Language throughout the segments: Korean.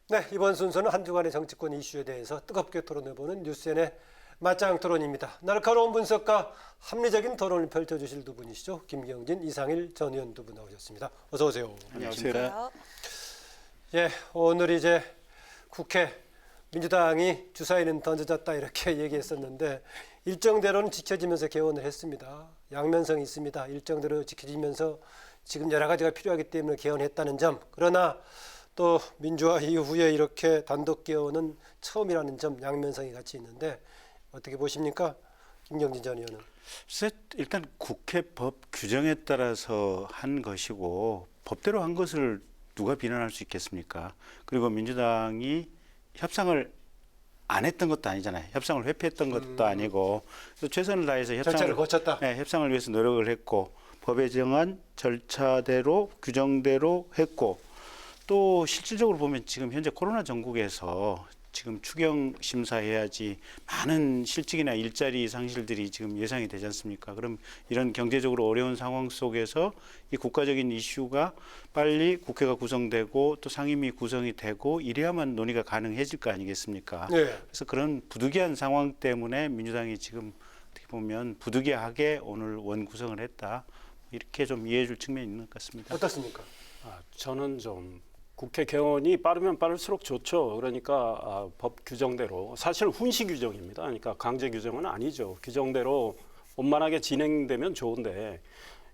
네, 이번 순서는 한 주간의 정치권 이슈에 대해서 뜨겁게 토론해보는 뉴스엔의 맞짱 토론입니다. 날카로운 분석과 합리적인 토론을 펼쳐주실 두 분이시죠. 김경진, 이상일 전 의원 두 분 나오셨습니다. 어서 오세요. 안녕하세요. 예, 오늘 이제 국회 민주당이 주사위는 던져졌다 이렇게 얘기했었는데 일정대로는 지켜지면서 개원을 했습니다. 양면성이 있습니다. 일정대로 지켜지면서 지금 여러 가지가 필요하기 때문에 개원했다는 점. 그러나 또 민주화 이후에 이렇게 단독 개헌은 처음이라는 점 양면성이 같이 있는데 어떻게 보십니까? 김경진 전 의원은. 일단 국회 법 규정에 따라서 한 것이고 법대로 한 것을 누가 비난할 수 있겠습니까? 그리고 민주당이 협상을 안 했던 것도 아니잖아요. 협상을 회피했던 것도 아니고 그래서 최선을 다해서 절차를 거쳤다. 네, 협상을 위해서 노력을 했고 법에 정한 절차대로 규정대로 했고 또 실질적으로 보면 지금 현재 코로나 전국에서 지금 추경 심사해야지 많은 실직이나 일자리 상실들이 지금 예상이 되지 않습니까? 그럼 이런 경제적으로 어려운 상황 속에서 이 국가적인 이슈가 빨리 국회가 구성되고 또 상임위 구성이 되고 이래야만 논의가 가능해질 거 아니겠습니까? 네. 그래서 그런 부득이한 상황 때문에 민주당이 지금 어떻게 보면 부득이하게 오늘 원 구성을 했다. 이렇게 좀 이해해 줄 측면이 있는 것 같습니다. 어떻습니까? 저는 좀 국회 개원이 빠르면 빠를수록 좋죠. 그러니까 법 규정대로 사실 훈시 규정입니다. 그러니까 강제 규정은 아니죠. 규정대로 원만하게 진행되면 좋은데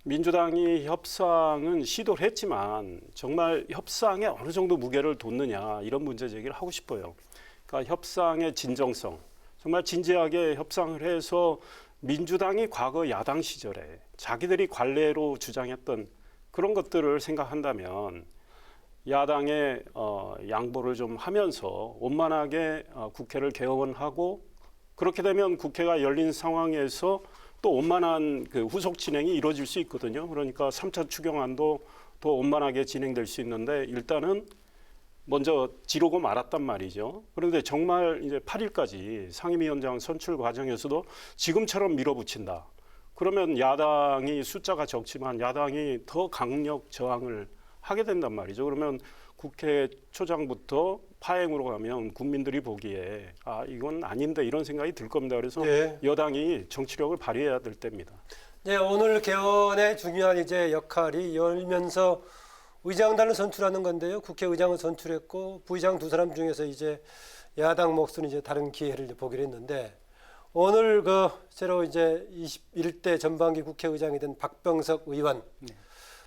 민주당이 협상은 시도를 했지만 정말 협상에 어느 정도 무게를 뒀느냐 이런 문제 제기를 하고 싶어요. 그러니까 협상의 진정성 정말 진지하게 협상을 해서 민주당이 과거 야당 시절에 자기들이 관례로 주장했던 그런 것들을 생각한다면 야당의 양보를 좀 하면서 원만하게 국회를 개원하고 그렇게 되면 국회가 열린 상황에서 또 원만한 그 후속 진행이 이루어질 수 있거든요. 그러니까 3차 추경안도 더 원만하게 진행될 수 있는데 일단은 먼저 지르고 말았단 말이죠. 그런데 정말 이제 8일까지 상임위원장 선출 과정에서도 지금처럼 밀어붙인다. 그러면 야당이 숫자가 적지만 야당이 더 강력 저항을 하게 된단 말이죠. 그러면 국회 초장부터 파행으로 가면 국민들이 보기에 이건 아닌데 이런 생각이 들 겁니다. 그래서 네. 여당이 정치력을 발휘해야 될 때입니다. 네, 오늘 개헌의 중요한 이제 역할이 열면서 의장단을 선출하는 건데요. 국회의장을 선출했고 부의장 두 사람 중에서 이제 야당 몫은 이제 다른 기회를 이제 보기로 했는데 오늘 그 새로 이제 21대 전반기 국회의장이 된 박병석 의원. 네.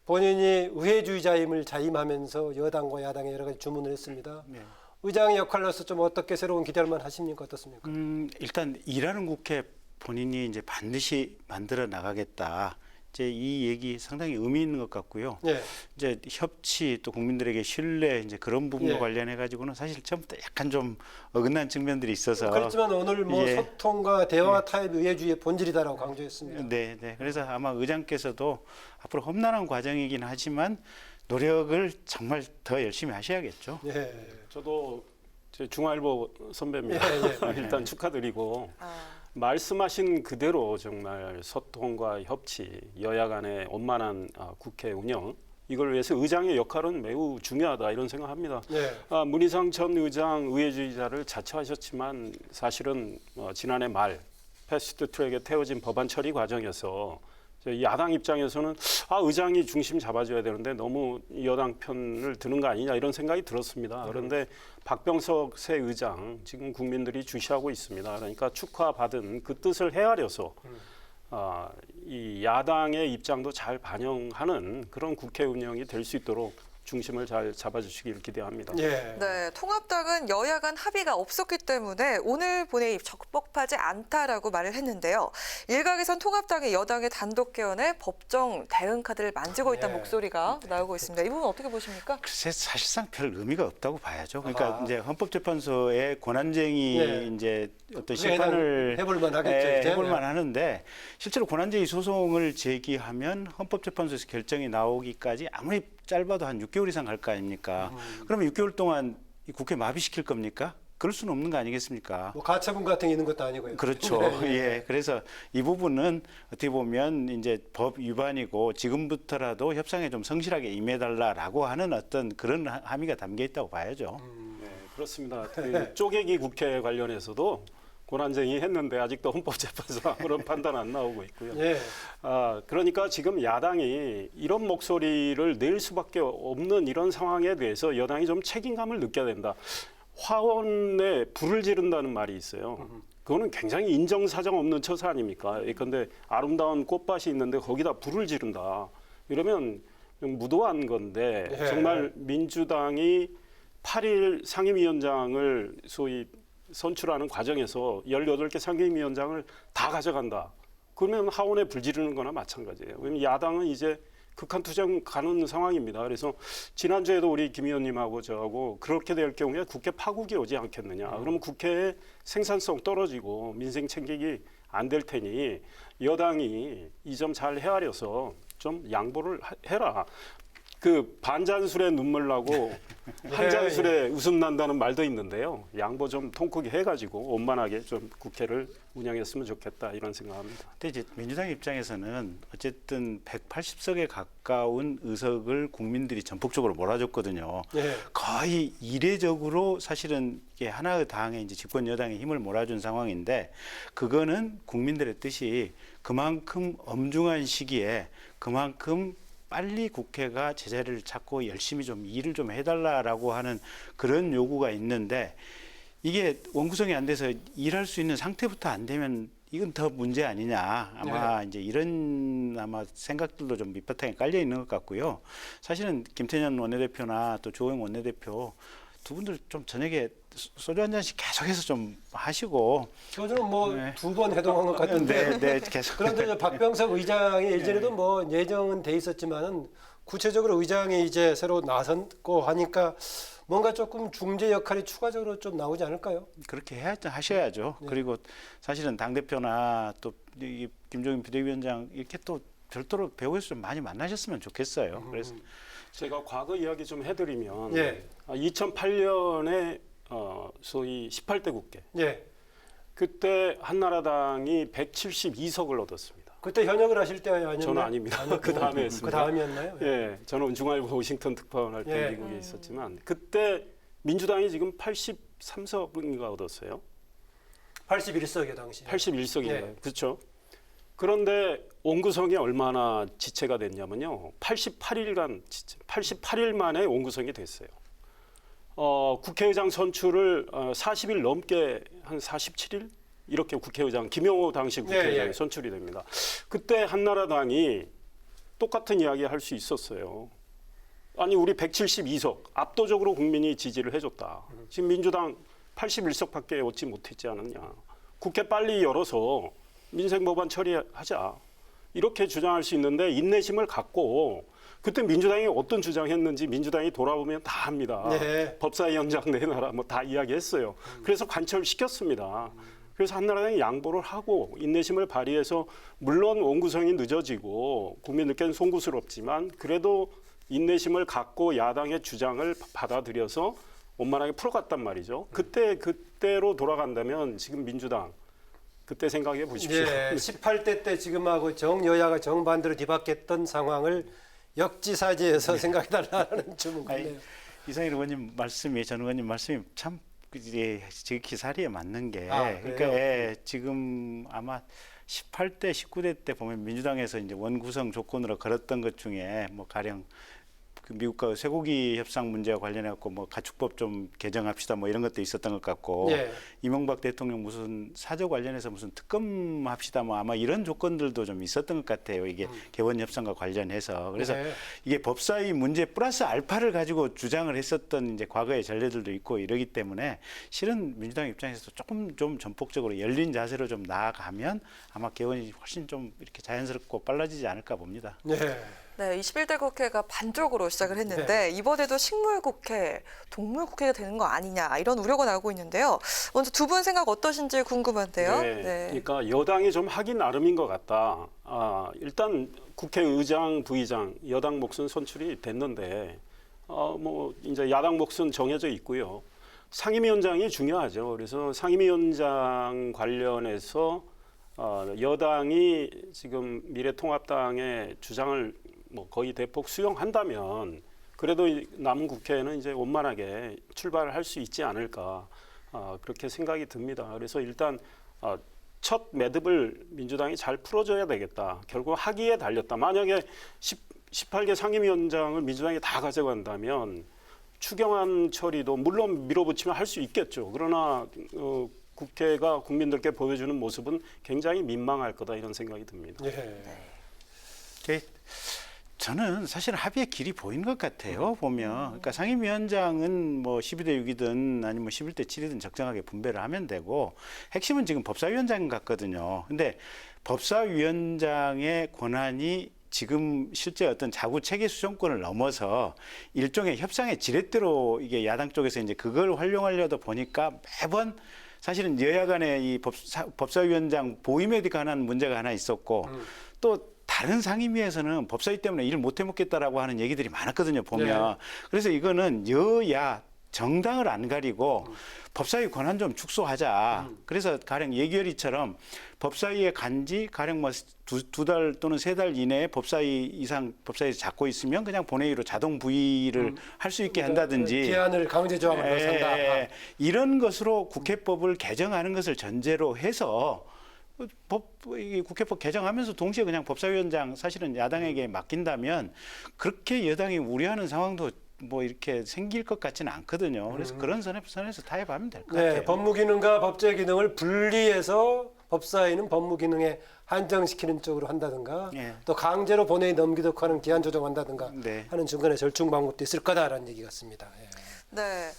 본인이 의회주의자임을 자임하면서 여당과 야당에 여러 가지 주문을 했습니다. 네. 의장의 역할로서 좀 어떻게 새로운 기대할만 하십니까? 어떻습니까? 일단 일하는 국회 본인이 이제 반드시 만들어 나가겠다. 이제 이 얘기 상당히 의미 있는 것 같고요. 예. 이제 협치 또 국민들에게 신뢰 이제 그런 부분과 예. 관련해 가지고는 사실 처음부터 약간 좀 어긋난 측면들이 있어서 그렇지만 오늘 뭐 예. 소통과 대화 타입 의회주의의 본질이다라고 강조했습니다. 네, 네. 그래서 아마 의장께서도 앞으로 험난한 과정이긴 하지만 노력을 정말 더 열심히 하셔야겠죠. 예. 저도 제 중앙일보 선배입니다. 일단 축하드리고 말씀하신 그대로 정말 소통과 협치, 여야 간의 원만한 국회 운영 이걸 위해서 의장의 역할은 매우 중요하다 이런 생각합니다. 예. 문희상 전 의장 의회주의자를 자처하셨지만 사실은 지난해 말 패스트 트랙에 태워진 법안 처리 과정에서 야당 입장에서는 의장이 중심 잡아줘야 되는데 너무 여당 편을 드는 거 아니냐 이런 생각이 들었습니다. 그런데 박병석 새 의장 지금 국민들이 주시하고 있습니다. 그러니까 축하받은 그 뜻을 헤아려서 이 야당의 입장도 잘 반영하는 그런 국회 운영이 될 수 있도록 중심을 잘 잡아주시길 기대합니다. 예. 네, 통합당은 여야 간 합의가 없었기 때문에 오늘 본회의 적법하지 않다라고 말을 했는데요. 일각에선 통합당이 여당의 단독 개헌에 법정 대응 카드를 만지고 있다는 목소리가 나오고 있습니다. 이 부분 어떻게 보십니까? 글쎄 사실상 별 의미가 없다고 봐야죠. 그러니까 이제 헌법재판소의 권한쟁의 예. 이제 어떤 심판을 해볼만 하겠죠. 이제. 해볼만 하는데 실제로 권한쟁의 소송을 제기하면 헌법재판소에서 결정이 나오기까지 아무리 짧아도 한 6개월 이상 갈 거 아닙니까? 그러면 6개월 동안 이 국회 마비시킬 겁니까? 그럴 수는 없는 거 아니겠습니까? 뭐 가처분 같은 게 있는 것도 아니고요. 그렇죠. 예. 그래서 이 부분은 어떻게 보면 이제 법 위반이고 지금부터라도 협상에 좀 성실하게 임해달라라고 하는 어떤 그런 함의가 담겨 있다고 봐야죠. 네. 그렇습니다. 그 쪼개기 국회 관련해서도 고난쟁이 했는데 아직도 헌법재판소 아무런 판단 안 나오고 있고요. 예. 그러니까 지금 야당이 이런 목소리를 낼 수밖에 없는 이런 상황에 대해서 여당이 좀 책임감을 느껴야 된다. 화원에 불을 지른다는 말이 있어요. 그거는 굉장히 인정사정 없는 처사 아닙니까? 예컨대 아름다운 꽃밭이 있는데 거기다 불을 지른다. 이러면 좀 무도한 건데 예. 정말 민주당이 8일 상임위원장을 소위 선출하는 과정에서 18개 상임위원장을 다 가져간다. 그러면 하원에 불 지르는 거나 마찬가지예요. 왜냐면 야당은 이제 극한 투쟁 가는 상황입니다. 그래서 지난주에도 우리 김 의원님하고 저하고 그렇게 될 경우에 국회 파국이 오지 않겠느냐. 그러면 국회의 생산성 떨어지고 민생 챙기기 안 될 테니 여당이 이 점 잘 헤아려서 좀 양보를 해라. 그 반잔술에 눈물 나고 한 잔술에 웃음 난다는 말도 있는데요. 양보 좀 통크게 해가지고 원만하게 좀 국회를 운영했으면 좋겠다 이런 생각합니다. 근데 이제 민주당 입장에서는 어쨌든 180석에 가까운 의석을 국민들이 전폭적으로 몰아줬거든요. 예. 거의 이례적으로 사실은 이게 하나의 당에 이제 집권 여당의 힘을 몰아준 상황인데 그거는 국민들의 뜻이 그만큼 엄중한 시기에 그만큼 빨리 국회가 제자리를 찾고 열심히 좀 일을 좀 해달라라고 하는 그런 요구가 있는데 이게 원구성이 안 돼서 일할 수 있는 상태부터 안 되면 이건 더 문제 아니냐 아마 이제 이런 아마 생각들도 좀 밑바탕에 깔려 있는 것 같고요. 사실은 김태년 원내대표나 또 조영 원내대표 두 분들 좀 저녁에 소주 한 잔씩 계속해서 좀 하시고 저는 뭐 두 번 해동한 것 같은데. 네, 계속. 그런데 저 박병석 의장이 예전에도 뭐 예정은 돼 있었지만은 구체적으로 의장이 이제 새로 나섰고 하니까 뭔가 조금 중재 역할이 추가적으로 좀 나오지 않을까요? 그렇게 하셔야죠. 그리고 사실은 당 대표나 또 이 김종인 비대위원장 이렇게 또 별도로 배우에서 좀 많이 만나셨으면 좋겠어요. 그래서 제가 과거 이야기 좀 해드리면 예. 2008년에 소위 18대 국회 예. 그때 한나라당이 172석을 얻었습니다. 그때 현역을 하실 때 아니었나요? 저는 아닙니다. 그 다음에 했습니다. 그 다음이었나요? 예, 저는 중앙일보 워싱턴 특파원 할 때 예. 미국에 있었지만 그때 민주당이 지금 83석인가 얻었어요. 81석이요 당시. 81석인가요? 예. 그렇죠. 그런데 원구성이 얼마나 지체가 됐냐면요. 88일간 지체, 88일 만에 원구성이 됐어요. 국회의장 선출을 40일 넘게 한 47일 이렇게 국회의장 김영호 당시 국회의장이 선출이 됩니다. 그때 한나라당이 똑같은 이야기 할 수 있었어요. 아니 우리 172석 압도적으로 국민이 지지를 해줬다. 지금 민주당 81석밖에 얻지 못했지 않았냐. 국회 빨리 열어서 민생 법안 처리하자. 이렇게 주장할 수 있는데 인내심을 갖고 그때 민주당이 어떤 주장했는지 민주당이 돌아보면 다 합니다. 네. 법사위원장 내놔라 뭐 다 이야기했어요. 그래서 관철시켰습니다. 그래서 한나라당이 양보를 하고 인내심을 발휘해서 물론 원구성이 늦어지고 국민들께는 송구스럽지만 그래도 인내심을 갖고 야당의 주장을 받아들여서 원만하게 풀어갔단 말이죠. 그때로 돌아간다면 지금 민주당 그때 생각해 보십시오. 예, 18대 때 지금하고 정여야가 정반대로 뒤바뀌었던 상황을 역지사지해서 생각해달라는 주문 같네요. 이상일 의원님 말씀이 전 의원님 말씀이 참 지극히 사리에 맞는 게 그래요? 그러니까 지금 아마 18대 19대 때 보면 민주당에서 이제 원구성 조건으로 걸었던 것 중에 뭐 가령 그 미국과 쇠고기 협상 문제와 관련해 갖고 뭐 가축법 좀 개정합시다 뭐 이런 것도 있었던 것 같고 예. 이명박 대통령 무슨 사저 관련해서 무슨 특검 합시다 뭐 아마 이런 조건들도 좀 있었던 것 같아요. 이게 개원 협상과 관련해서 그래서 네. 이게 법사위 문제 플러스 알파를 가지고 주장을 했었던 이제 과거의 전례들도 있고 이러기 때문에 실은 민주당 입장에서 조금 좀 전폭적으로 열린 자세로 좀 나아가면 아마 개원이 훨씬 좀 이렇게 자연스럽고 빨라지지 않을까 봅니다. 네. 네, 21대 국회가 반쪽으로 시작을 했는데 이번에도 식물국회, 동물국회가 되는 거 아니냐 이런 우려가 나오고 있는데요. 먼저 두 분 생각 어떠신지 궁금한데요. 네. 그러니까 여당이 좀 하기 나름인 것 같다. 일단 국회의장, 부의장, 여당 몫은 선출이 됐는데 뭐 이제 야당 몫은 정해져 있고요. 상임위원장이 중요하죠. 그래서 상임위원장 관련해서 여당이 지금 미래통합당의 주장을 뭐 거의 대폭 수용한다면 그래도 남은 국회는 이제 원만하게 출발할 수 있지 않을까 그렇게 생각이 듭니다. 그래서 일단 첫 매듭을 민주당이 잘 풀어줘야 되겠다. 결국 학위에 달렸다. 만약에 18개 상임위원장을 민주당이 다 가져간다면 추경안 처리도 물론 밀어붙이면 할 수 있겠죠. 그러나 국회가 국민들께 보여주는 모습은 굉장히 민망할 거다 이런 생각이 듭니다. 예. 저는 사실 합의의 길이 보이는 것 같아요. 보면 그러니까 상임위원장은 뭐 12대 6이든 아니면 11대 7이든 적정하게 분배를 하면 되고 핵심은 지금 법사위원장 같거든요. 근데 법사위원장의 권한이 지금 실제 어떤 자구 체계 수정권을 넘어서 일종의 협상의 지렛대로 이게 야당 쪽에서 이제 그걸 활용하려다 보니까 매번 사실은 여야 간의 이 법사위원장 보임에 관한 문제가 하나 있었고 또 다른 상임위에서는 법사위 때문에 일 못 해먹겠다라고 하는 얘기들이 많았거든요, 보면. 네. 그래서 이거는 여야 정당을 안 가리고 법사위 권한 좀 축소하자. 그래서 가령 예결위처럼 법사위에 간지 가령 뭐 두 달 또는 세 달 이내에 법사위 이상 법사위에서 잡고 있으면 그냥 본회의로 자동 부의를 할 수 있게 한다든지. 기한을 강제 조항을 넣어선다. 이런 것으로 국회법을 개정하는 것을 전제로 해서 국회법 개정하면서 동시에 그냥 법사위원장 사실은 야당에게 맡긴다면 그렇게 여당이 우려하는 상황도 뭐 이렇게 생길 것 같지는 않거든요. 그래서 그런 선에서 타협하면 될 것 같아요. 네, 법무기능과 법제 기능을 분리해서 법사위는 법무기능에 한정시키는 쪽으로 한다든가 예. 또 강제로 본회의 넘기도록 하는 기한 조정한다든가 네. 하는 중간에 절충 방법도 있을 거다라는 얘기 같습니다. 예. 네.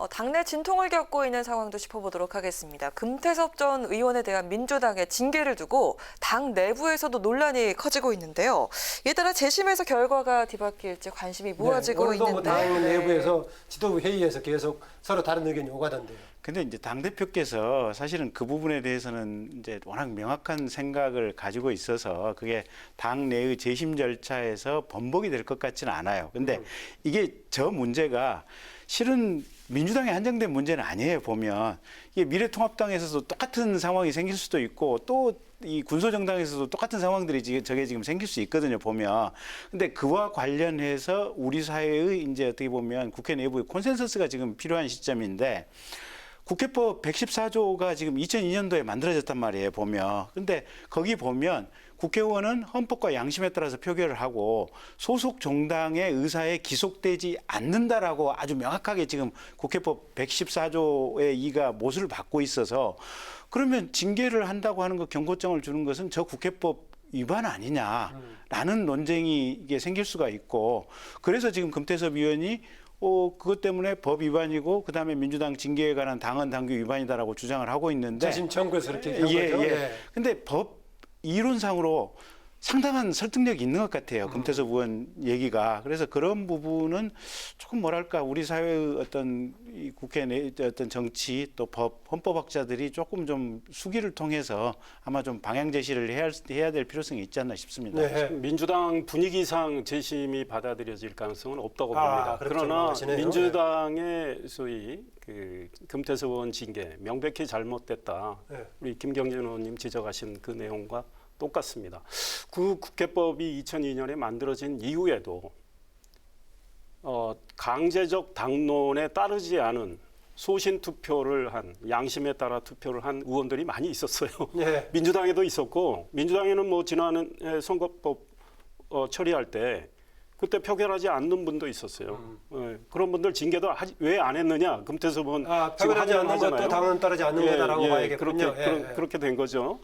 당내 진통을 겪고 있는 상황도 짚어보도록 하겠습니다. 금태섭 전 의원에 대한 민주당의 징계를 두고 당 내부에서도 논란이 커지고 있는데요. 이에 따라 재심에서 결과가 뒤바뀔지 관심이 모아지고 오늘도 있는데 당 내부에서 지도부 회의에서 계속 서로 다른 의견이 오가던데요. 근데 이제 당대표께서 사실은 그 부분에 대해서는 이제 워낙 명확한 생각을 가지고 있어서 그게 당 내의 재심 절차에서 번복이 될 것 같지는 않아요. 근데 이게 저 문제가 실은 민주당에 한정된 문제는 아니에요. 보면 이게 미래통합당에서도 똑같은 상황이 생길 수도 있고 또 이 군소정당에서도 똑같은 상황들이 저게 지금 생길 수 있거든요. 보면 근데 그와 관련해서 우리 사회의 이제 어떻게 보면 국회 내부의 콘센서스가 지금 필요한 시점인데. 국회법 114조가 지금 2002년도에 만들어졌단 말이에요, 보면. 근데 거기 보면 국회의원은 헌법과 양심에 따라서 표결을 하고 소속 정당의 의사에 기속되지 않는다라고 아주 명확하게 지금 국회법 114조의 2가 못을 받고 있어서 그러면 징계를 한다고 하는 거 경고장을 주는 것은 저 국회법 위반 아니냐라는 논쟁이 이게 생길 수가 있고 그래서 지금 금태섭 의원이 그것 때문에 법 위반이고 그다음에 민주당 징계에 관한 당헌 당규 위반이다라고 주장을 하고 있는데 재심 청구에서 그렇게 얘기한 거죠. 예. 근데 법 이론상으로 상당한 설득력이 있는 것 같아요. 금태섭 의원 얘기가. 그래서 그런 부분은 조금 뭐랄까 우리 사회의 어떤 이 국회 내 어떤 정치 또 법 헌법학자들이 조금 좀 수기를 통해서 아마 좀 방향 제시를 해야 될 필요성이 있지 않나 싶습니다. 네. 민주당 분위기상 재심이 받아들여질 가능성은 없다고 봅니다. 그렇게 그러나 생각하시네요. 민주당의 소위 그 금태섭 의원 징계 명백히 잘못됐다. 네. 우리 김경진 의원님 지적하신 그 내용과 똑같습니다. 그 국회법이 2002년에 만들어진 이후에도 강제적 당론에 따르지 않은 소신 투표를 한 양심에 따라 투표를 한 의원들이 많이 있었어요. 예. 민주당에도 있었고 민주당에는 뭐 지난 선거법 처리할 때 그때 표결하지 않는 분도 있었어요. 그런 분들 징계도 왜 안 했느냐? 금태섭 의원 지금 표결하지 않는 하잖아요. 것도 당은 따르지 않는 거다라고 봐야겠군요. 그렇게 된 거죠.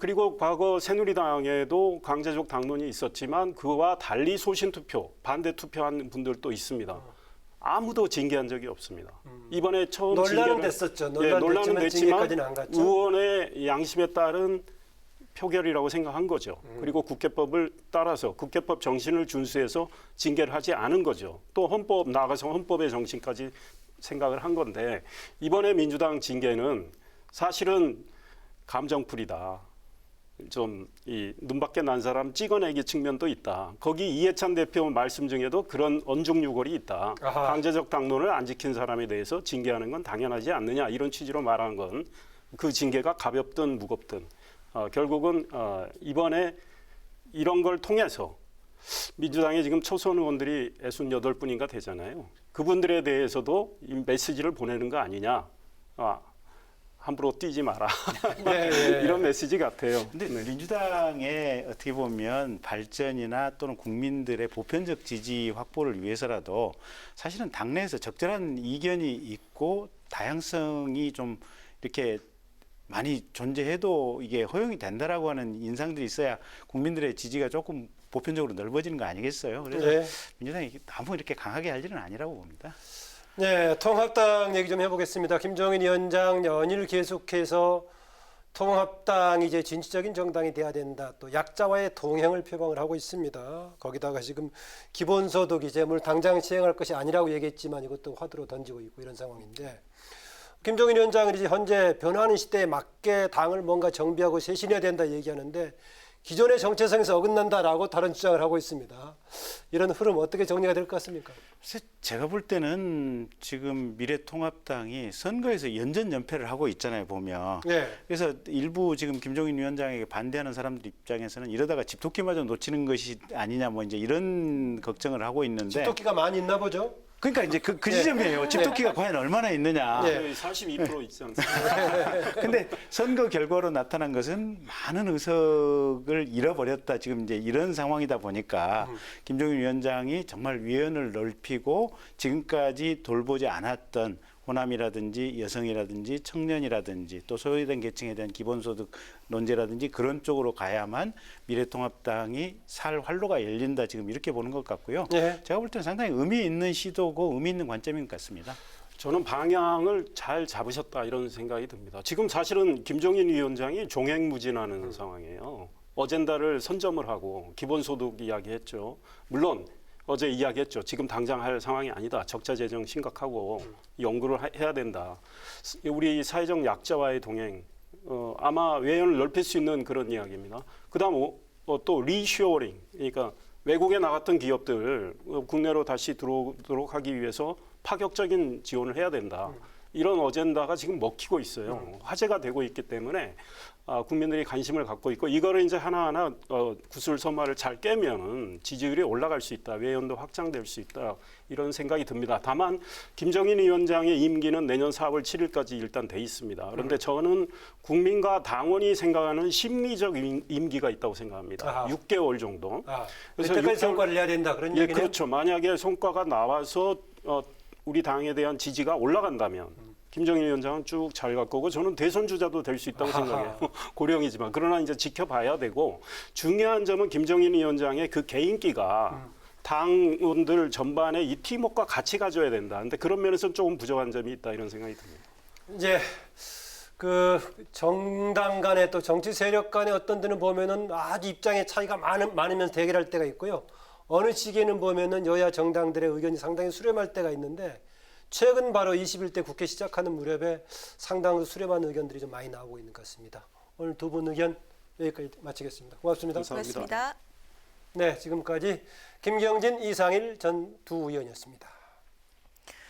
그리고 과거 새누리당에도 강제적 당론이 있었지만 그와 달리 소신 투표, 반대 투표한 분들도 있습니다. 아무도 징계한 적이 없습니다. 이번에 처음 논란은 됐었죠. 논란은 됐지만 징계까지는 안 갔죠. 의원의 양심에 따른 표결이라고 생각한 거죠. 그리고 국회법을 따라서 국회법 정신을 준수해서 징계를 하지 않은 거죠. 또 헌법 나가서 헌법의 정신까지 생각을 한 건데 이번에 민주당 징계는 사실은 감정풀이다. 좀 이 눈밖에 난 사람 찍어내기 측면도 있다. 거기 이해찬 대표 말씀 중에도 그런 언중유골이 있다. 아하. 강제적 당론을 안 지킨 사람에 대해서 징계하는 건 당연하지 않느냐 이런 취지로 말한 건 그 징계가 가볍든 무겁든 결국은 이번에 이런 걸 통해서 민주당에 지금 초선 의원들이 68분인가 되잖아요. 그분들에 대해서도 이 메시지를 보내는 거 아니냐. 함부로 뛰지 마라. 예, 예. 이런 메시지 같아요. 근데 민주당의 어떻게 보면 발전이나 또는 국민들의 보편적 지지 확보를 위해서라도 사실은 당내에서 적절한 이견이 있고 다양성이 좀 이렇게 많이 존재해도 이게 허용이 된다라고 하는 인상들이 있어야 국민들의 지지가 조금 보편적으로 넓어지는 거 아니겠어요? 그래서 네. 민주당이 너무 이렇게 강하게 할 일은 아니라고 봅니다. 네, 통합당 얘기 좀 해보겠습니다. 김종인 위원장 연일 계속해서 통합당이 이제 진취적인 정당이 돼야 된다. 또 약자와의 동행을 표방을 하고 있습니다. 거기다가 지금 기본소득 이제 물 당장 시행할 것이 아니라고 얘기했지만 이것도 화두로 던지고 있고 이런 상황인데 김종인 위원장은 이제 현재 변화하는 시대에 맞게 당을 뭔가 정비하고 쇄신해야 된다 얘기하는데 기존의 정체성에서 어긋난다라고 다른 주장을 하고 있습니다. 이런 흐름 어떻게 정리가 될 것 같습니까? 글쎄, 제가 볼 때는 지금 미래통합당이 선거에서 연전연패를 하고 있잖아요, 보면. 네. 그래서 일부 지금 김종인 위원장에게 반대하는 사람들 입장에서는 이러다가 집토끼마저 놓치는 것이 아니냐 뭐 이제 이런 걱정을 하고 있는데. 집토끼가 많이 있나 보죠? 그러니까 이제 그 지점이에요. 집토끼가 과연 얼마나 있느냐. 네. 42% 있지 않습니까? 근데 선거 결과로 나타난 것은 많은 의석을 잃어버렸다. 지금 이제 이런 상황이다 보니까 김종인 위원장이 정말 위원을 넓히고 지금까지 돌보지 않았던 호남이라든지 여성이라든지 청년이라든지 또 소외된 계층에 대한 기본소득 논제라든지 그런 쪽으로 가야만 미래통합당이 살 활로가 열린다 지금 이렇게 보는 것 같고요. 네. 제가 볼 때는 상당히 의미 있는 시도고 의미 있는 관점인 것 같습니다. 저는 방향을 잘 잡으셨다 이런 생각이 듭니다. 지금 사실은 김종인 위원장이 종횡무진하는 상황이에요. 어젠다를 선점을 하고 기본소득 이야기했죠. 물론 어제 이야기했죠. 지금 당장 할 상황이 아니다. 적자 재정 심각하고 연구를 해야 된다. 우리 사회적 약자와의 동행 아마 외연을 넓힐 수 있는 그런 이야기입니다. 그다음 또 리쇼어링 그러니까 외국에 나갔던 기업들 국내로 다시 들어오도록 하기 위해서 파격적인 지원을 해야 된다. 이런 어젠다가 지금 먹히고 있어요. 화제가 되고 있기 때문에 국민들이 관심을 갖고 있고 이거를 이제 하나하나 구슬서마를 잘 깨면은 지지율이 올라갈 수 있다. 외연도 확장될 수 있다. 이런 생각이 듭니다. 다만 김종인 위원장의 임기는 내년 4월 7일까지 일단 돼 있습니다. 그런데 저는 국민과 당원이 생각하는 심리적 임기가 있다고 생각합니다. 아하. 6개월 정도. 그래서 그때까지 성과를 내야 된다 그런 예, 얘기네요. 그렇죠. 만약에 성과가 나와서 우리 당에 대한 지지가 올라간다면 김종인 위원장은 쭉 잘 갈 거고 저는 대선 주자도 될 수 있다고 생각해요. 고령이지만 그러나 이제 지켜봐야 되고 중요한 점은 김종인 위원장의 그 개인기가 당원들 전반에 이 팀워크가 같이 가져야 된다. 근데 그런 면에서는 조금 부족한 점이 있다 이런 생각이 듭니다. 이제 그 정당 간에 또 정치 세력 간에 어떤 데는 보면은 아주 입장의 차이가 많으면서 대결할 때가 있고요. 어느 시기에는 보면은 여야 정당들의 의견이 상당히 수렴할 때가 있는데 최근 바로 21대 국회 시작하는 무렵에 상당히 수렴한 의견들이 좀 많이 나오고 있는 것 같습니다. 오늘 두 분 의견 여기까지 마치겠습니다. 고맙습니다. 감사합니다. 고맙습니다. 네, 지금까지 김경진, 이상일 전 두 의원이었습니다.